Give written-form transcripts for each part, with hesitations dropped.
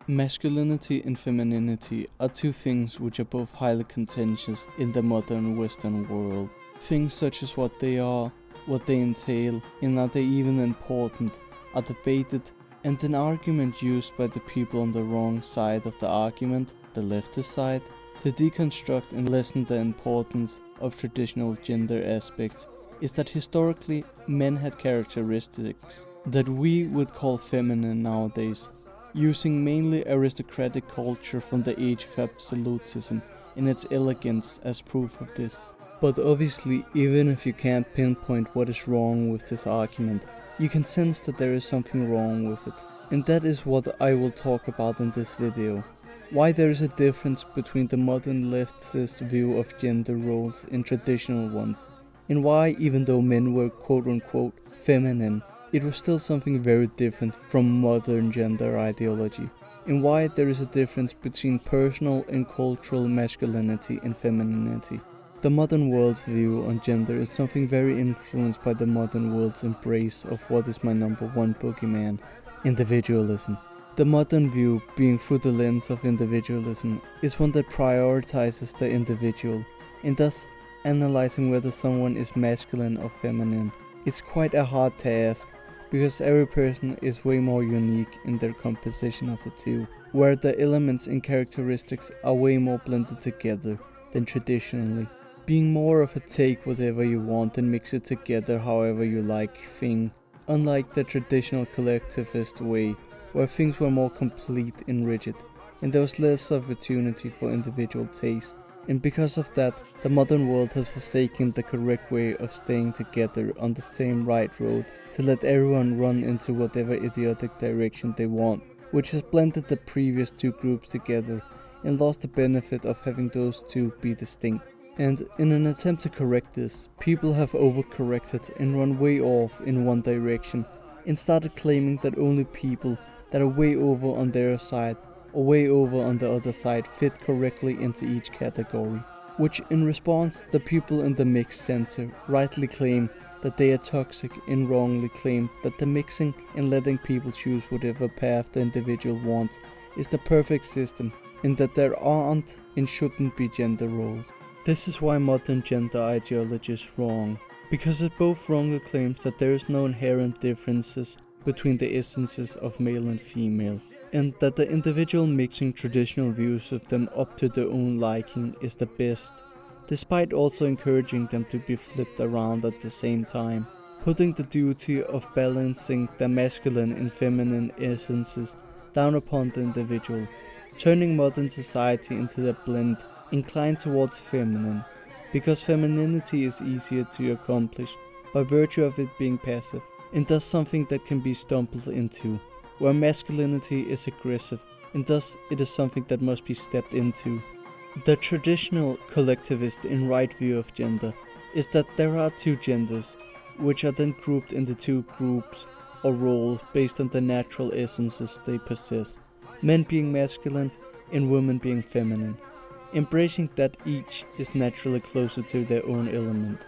Masculinity and femininity are two things which are both highly contentious in the modern Western world. Things such as what they are, what they entail, and are they even important, are debated, and an argument used by the people on the wrong side of the argument, the leftist side, to deconstruct and lessen the importance of traditional gender aspects is that historically men had characteristics that we would call feminine nowadays, using mainly aristocratic culture from the age of absolutism and its elegance as proof of this. But obviously, even if you can't pinpoint what is wrong with this argument, you can sense that there is something wrong with it. And that is what I will talk about in this video. Why there is a difference between the modern leftist view of gender roles and traditional ones, and why even though men were quote-unquote feminine, it was still something very different from modern gender ideology, and why there is a difference between personal and cultural masculinity and femininity. The modern world's view on gender is something very influenced by the modern world's embrace of what is my number one boogeyman, individualism. The modern view, being through the lens of individualism, is one that prioritizes the individual, and thus analyzing whether someone is masculine or feminine. It's quite a hard task, because every person is way more unique in their composition of the two, where the elements and characteristics are way more blended together than traditionally, being more of a take whatever you want and mix it together however you like thing, unlike the traditional collectivist way, where things were more complete and rigid, and there was less opportunity for individual taste. And because of that, the modern world has forsaken the correct way of staying together on the same right road to let everyone run into whatever idiotic direction they want, which has blended the previous two groups together and lost the benefit of having those two be distinct. And in an attempt to correct this, people have overcorrected and run way off in one direction and started claiming that only people that are way over on their side or way over on the other side fit correctly into each category, which in response the people in the mixed center rightly claim that they are toxic and wrongly claim that the mixing and letting people choose whatever path the individual wants is the perfect system and that there aren't and shouldn't be gender roles. This is why modern gender ideology is wrong, because it both wrongly claims that there is no inherent differences between the essences of male and female, and that the individual mixing traditional views of them up to their own liking is the best, despite also encouraging them to be flipped around at the same time, putting the duty of balancing the masculine and feminine essences down upon the individual, turning modern society into a blend inclined towards feminine, because femininity is easier to accomplish by virtue of it being passive, and thus something that can be stumbled into, where masculinity is aggressive, and thus it is something that must be stepped into. The traditional collectivist and right view of gender is that there are two genders, which are then grouped into two groups or roles based on the natural essences they possess, men being masculine and women being feminine, embracing that each is naturally closer to their own element,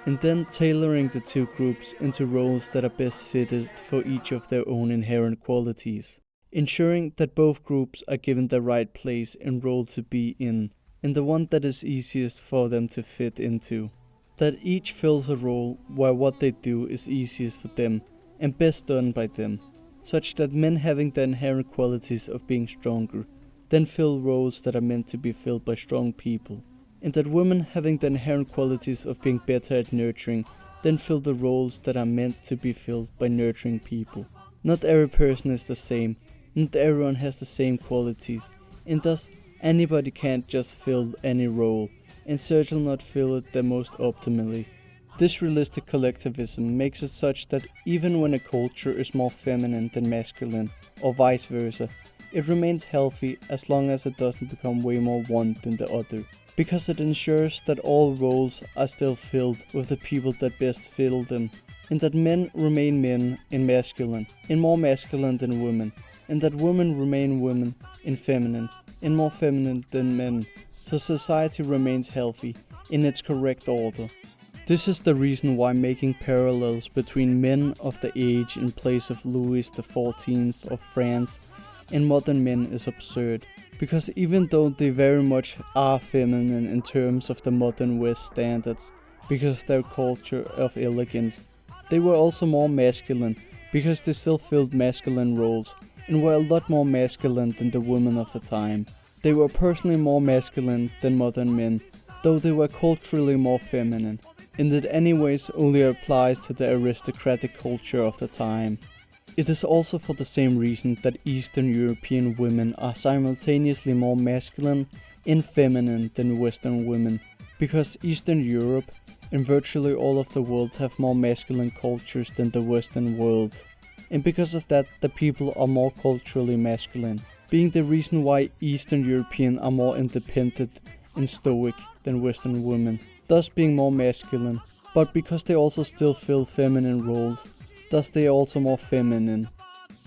and then tailoring the two groups into roles that are best fitted for each of their own inherent qualities, ensuring that both groups are given the right place and role to be in, and the one that is easiest for them to fit into, that each fills a role where what they do is easiest for them and best done by them, such that men having the inherent qualities of being stronger then fill roles that are meant to be filled by strong people, and that women having the inherent qualities of being better at nurturing then fill the roles that are meant to be filled by nurturing people. Not every person is the same, not everyone has the same qualities, and thus anybody can't just fill any role, and certainly not fill it the most optimally. This realistic collectivism makes it such that even when a culture is more feminine than masculine, or vice versa, it remains healthy as long as it doesn't become way more one than the other, because it ensures that all roles are still filled with the people that best fill them, and that men remain men and masculine, and more masculine than women, and that women remain women and more feminine than men, so society remains healthy in its correct order. This is the reason why making parallels between men of the age and place of Louis XIV of France in modern men is absurd, because even though they very much are feminine in terms of the modern West standards, because of their culture of elegance, they were also more masculine, because they still filled masculine roles, and were a lot more masculine than the women of the time. They were personally more masculine than modern men, though they were culturally more feminine, and it anyways only applies to the aristocratic culture of the time. It is also for the same reason that Eastern European women are simultaneously more masculine and feminine than Western women, because Eastern Europe and virtually all of the world have more masculine cultures than the Western world, and because of that the people are more culturally masculine, being the reason why Eastern European are more independent and stoic than Western women, thus being more masculine, but because they also still fill feminine roles, thus they are also more feminine.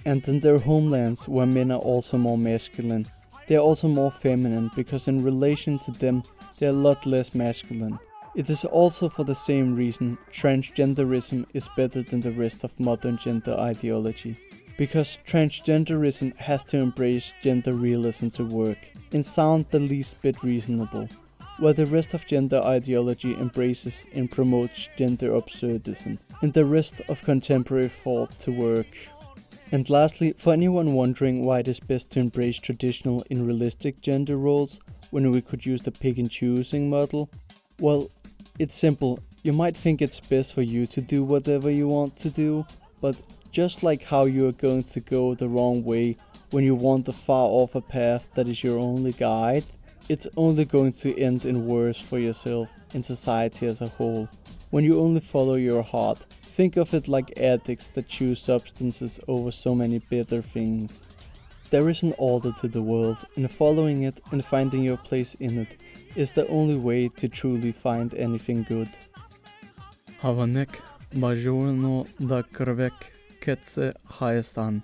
And in their homelands, where men are also more masculine, they are also more feminine, because in relation to them they are a lot less masculine. It is also for the same reason transgenderism is better than the rest of modern gender ideology, because transgenderism has to embrace gender realism to work and sound the least bit reasonable, where the rest of gender ideology embraces and promotes gender absurdism and the rest of contemporary thought to work. And lastly, for anyone wondering why it is best to embrace traditional and realistic gender roles when we could use the pick and choosing model, well, it's simple. You might think it's best for you to do whatever you want to do, but just like how you are going to go the wrong way when you want to far off a path that is your only guide, it's only going to end in worse for yourself and society as a whole. When you only follow your heart, think of it like addicts that choose substances over so many better things. There is an order to the world, and following it and finding your place in it is the only way to truly find anything good. Havanek, Bajorno da Krvek, Kեցце, Հայաստան.